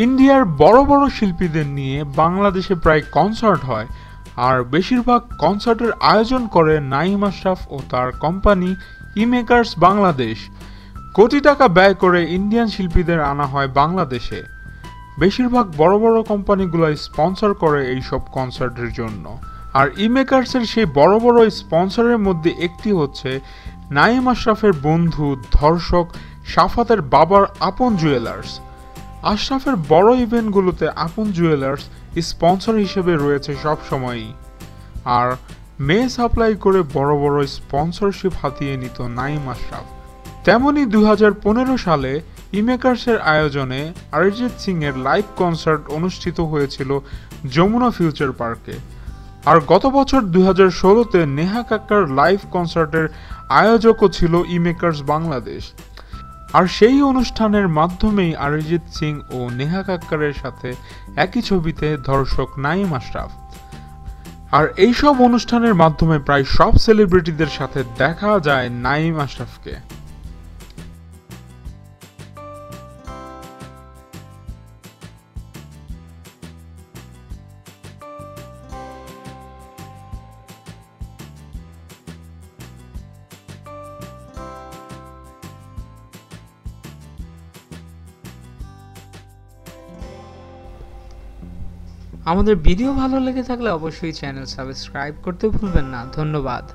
ইন্ডিয়ার বড় বড় শিল্পীদের নিয়ে বাংলাদেশে প্রায় কনসার্ট হয়, আর বেশিরভাগ কনসার্টের আয়োজন করে নাঈম আশরাফ ও তার কোম্পানি ইমেকার্স বাংলাদেশ। কোটি টাকা ব্যয় করে ইন্ডিয়ান শিল্পীদের আনা হয় বাংলাদেশে। বেশিরভাগ বড় বড় কোম্পানিগুলো স্পন্সর করে এইসব কনসার্টের জন্য। আর ইমেকার্সের সেই বড় বড় স্পন্সরের মধ্যে একটি হচ্ছে নাঈম আশরাফের বন্ধু ধর্ষক শাফাতের বাবার আপন জুয়েলার্স। আশরাফের বড় ইভেন্টগুলোতে আপন জুয়েলার্স স্পন্সর হিসেবে রয়েছে সবসময়ই। আর মেয়ে সাপ্লাই করে বড় বড় স্পন্সরশিপ হাতিয়ে নিত নাঈম আশরাফ। তেমনি 2015 সালে ইমেকার্সের আয়োজনে অরিজিৎ সিং এর লাইভ কনসার্ট অনুষ্ঠিত হয়েছিল যমুনা ফিউচার পার্কে। আর গত বছর 2016-তে নেহা কাক্কার লাইভ কনসার্টের আয়োজকও ছিল ইমেকার্স বাংলাদেশ। আর সেই অনুষ্ঠানের মাধ্যমেই অরিজিৎ সিং ও নেহা কাক্কারের সাথে একই ছবিতে ধর্ষক নাঈম আশরাফ। আর এইসব অনুষ্ঠানের মাধ্যমে প্রায় সব সেলিব্রিটিদের সাথে দেখা যায় নাঈম আশরাফকে। আমাদের ভিডিও ভালো লেগে থাকলে অবশ্যই চ্যানেল সাবস্ক্রাইব করতে ভুলবেন না। ধন্যবাদ।